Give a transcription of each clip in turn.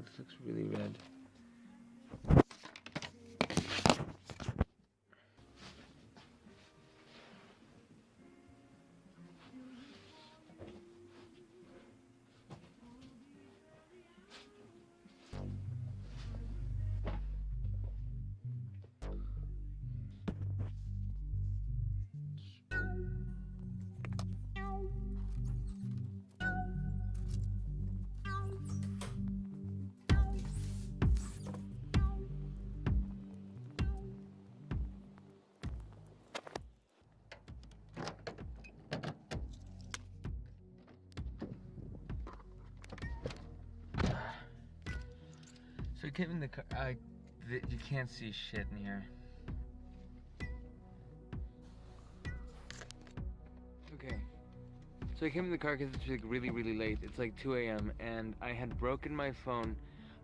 this looks really red. So I came in the car. You can't see shit in here. Okay. So I came in the car because it's like really, really late. It's like 2 a.m. and I had broken my phone.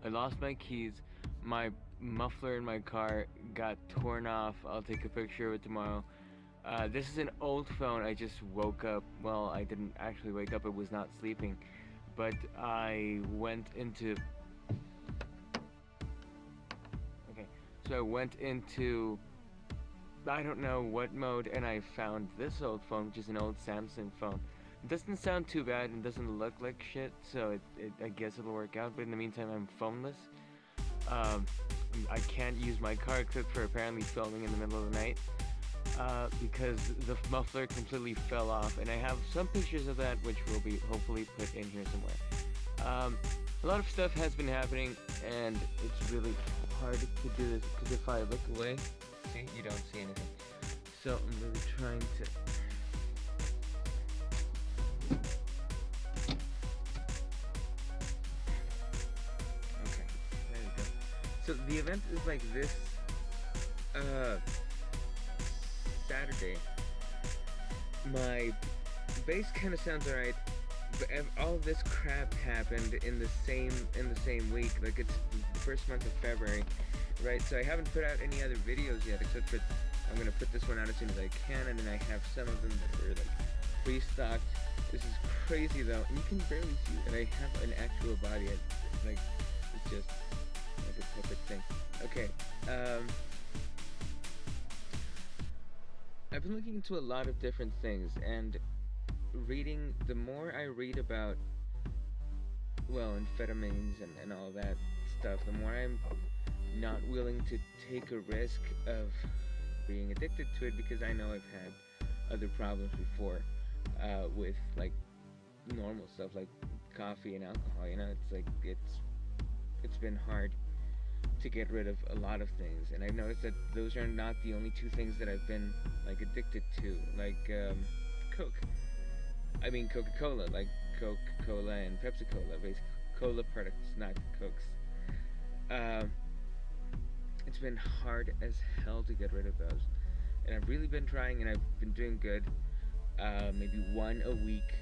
I lost my keys. My muffler in my car got torn off. I'll take a picture of it tomorrow. This is an old phone. I just woke up. Well, I didn't actually wake up. I was not sleeping. But I went into... Okay. So I went into... I don't know what mode, and I found this old phone, which is an old Samsung phone. It doesn't sound too bad and doesn't look like shit, so I guess it'll work out, but in the meantime I'm phoneless. I can't use my car except for apparently filming in the middle of the night, because the muffler completely fell off, and I have some pictures of that which will be hopefully put in here somewhere. A lot of stuff has been happening, and it's really hard to do this, because if I look away, see, you don't see anything. So I'm really trying to... Okay, there we go. So the event is like this, Saturday. My bass kind of sounds alright, but all of this crap happened in the same week. Like, it's the first month of February. Right, so I haven't put out any other videos yet, except for I'm gonna put this one out as soon as I can, and then I have some of them that are like pre-stocked. This is crazy though, and you can barely see that I have an actual body. Like, it's just like a puppet thing. Okay, I've been looking into a lot of different things, and reading. The more I read about, well, amphetamines and all that stuff, the more I'm not willing to take a risk of being addicted to it, because I know I've had other problems before with like normal stuff like coffee and alcohol. You know, it's like it's been hard to get rid of a lot of things, and I've noticed that those are not the only two things that I've been like addicted to, like Coke. I mean Coca-Cola, like Coca-Cola and Pepsi-Cola, basically cola products, not Cokes. It's been hard as hell to get rid of those, and I've really been trying, and I've been doing good, maybe one a week,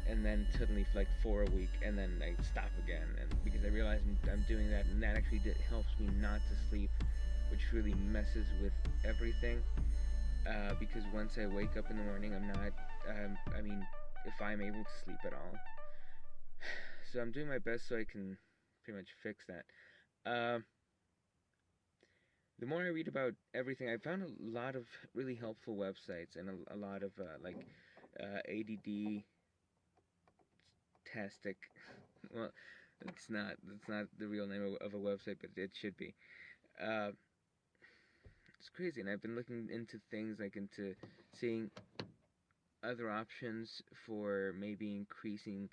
and then suddenly for like 4 a week, and then I stop again, and because I realize I'm doing that, and that actually helps me not to sleep, which really messes with everything, because once I wake up in the morning, I'm not, I mean, if I'm able to sleep at all. So I'm doing my best so I can pretty much fix that. The more I read about everything, I found a lot of really helpful websites, and a lot of like ADD Tastic. Well, that's not the real name of a website, but it should be. It's crazy, and I've been looking into things, like into seeing other options for maybe increasing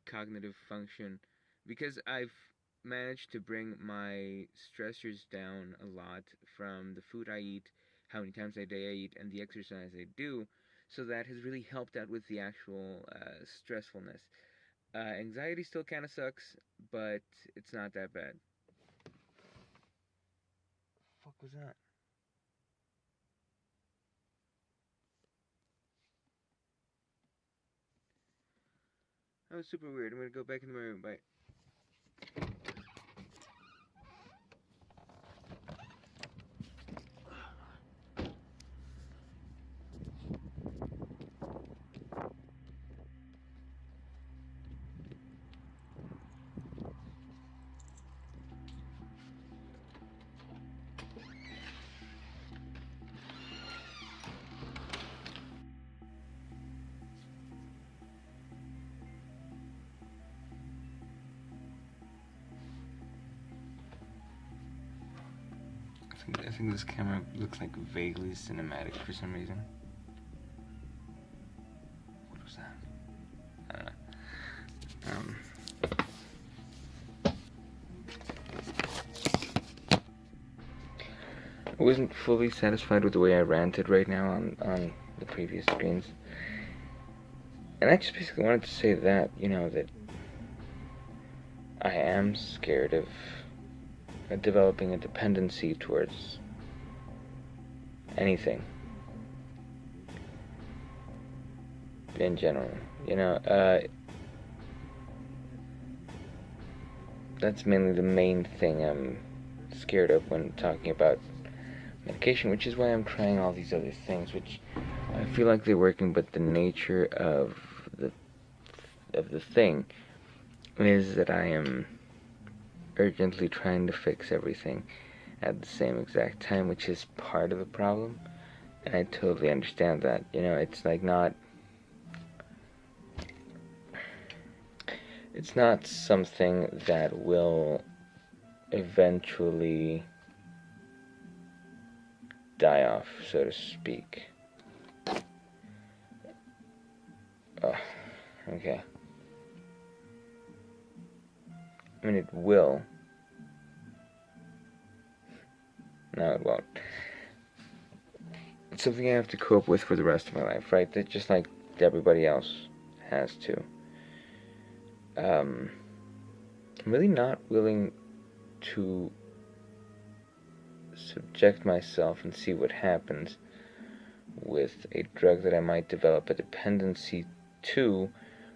cognitive function, because I've managed to bring my stressors down a lot from the food I eat, how many times a day I eat, and the exercise I do, so that has really helped out with the actual stressfulness. Anxiety still kind of sucks, but it's not that bad. The fuck was that? That was super weird. I'm gonna go back into my room. Bye. think this camera looks like vaguely cinematic for some reason. What was that? I don't know. I wasn't fully satisfied with the way I ranted right now on the previous screens. And I just basically wanted to say that, that I am scared of developing a dependency towards anything in general. That's mainly the main thing I'm scared of when talking about medication, which is why I'm trying all these other things, which I feel like they're working, but the nature of the thing is that I am urgently trying to fix everything at the same exact time, which is part of the problem, and I totally understand that. It's like it's not something that will eventually die off, so to speak. Oh, okay. I mean, it will. No, it won't. It's something I have to cope with for the rest of my life, right? That just like everybody else has to. I'm really not willing to subject myself and see what happens with a drug that I might develop a dependency to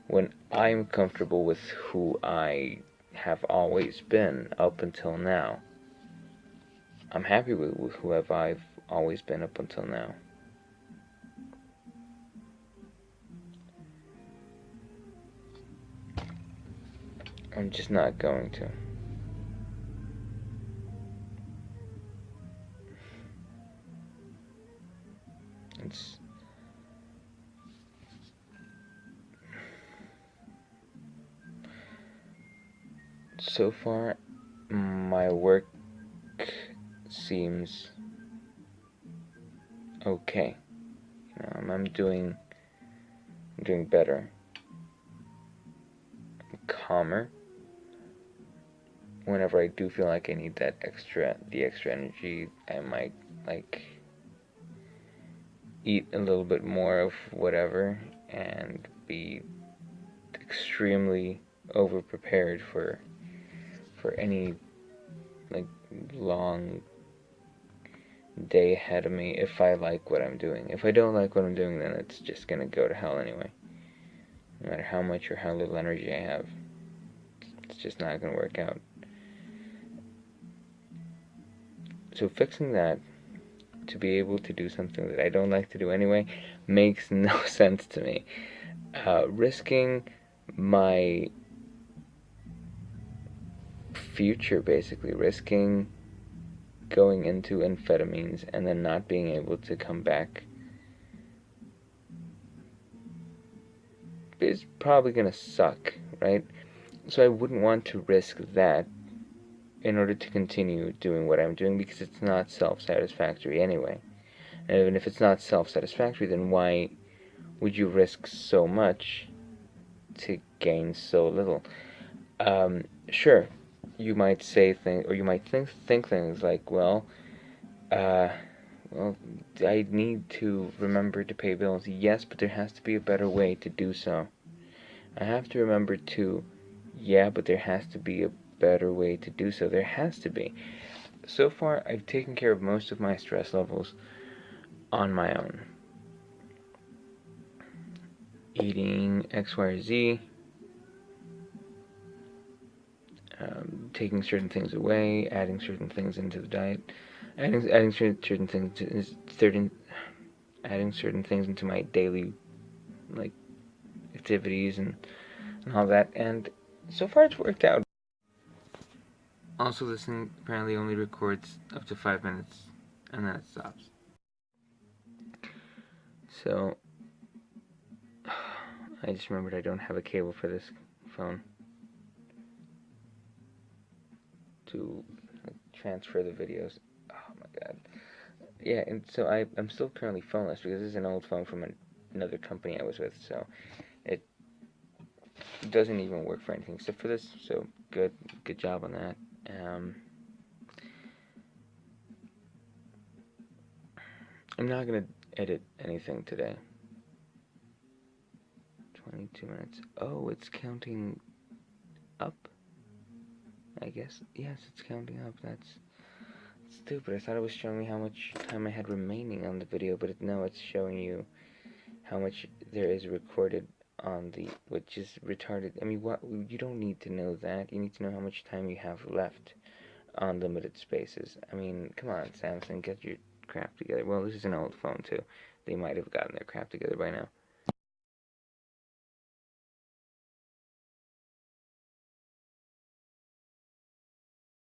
when I'm comfortable with who I have always been up until now. I'm happy with who I've always been up until now. I'm just not going to. It's so far my work seems okay. I'm doing better. I'm calmer. Whenever I do feel like I need the extra energy, I might eat a little bit more of whatever and be extremely over prepared for any long day ahead of me if I like what I'm doing. If I don't like what I'm doing, then it's just gonna go to hell anyway. No matter how much or how little energy I have, it's just not gonna work out. So fixing that to be able to do something that I don't like to do anyway makes no sense to me. Risking my future, basically risking going into amphetamines and then not being able to come back is probably gonna suck, right? So I wouldn't want to risk that in order to continue doing what I'm doing, because it's not self-satisfactory anyway. And even if it's not self-satisfactory, then why would you risk so much to gain so little? Sure, you might say things, or you might think things like, well, I need to remember to pay bills. Yes, but there has to be a better way to do so. I have to remember to, yeah, but there has to be a better way to do so. There has to be. So far, I've taken care of most of my stress levels on my own. Eating X, Y, or Z, taking certain things away, adding certain things into the diet, adding certain things into my daily activities and all that, and so far it's worked out. Also, listening apparently only records up to 5 minutes, and then it stops. So, I just remembered I don't have a cable for this phone to transfer the videos. Oh my god. yeah, and so I'm still currently phoneless because this is an old phone from another company I was with, so it doesn't even work for anything except for this. So good job on that. I'm not gonna edit anything today. 22 minutes. Oh, it's counting up. I guess yes, it's counting up. That's stupid. I thought it was showing me how much time I had remaining on the video, but no, it's showing you how much there is recorded on the, which is retarded. I mean, what, you don't need to know that. You need to know how much time you have left on limited spaces. I mean, come on, Samsung, get your crap together. Well, this is an old phone too. They might have gotten their crap together by now.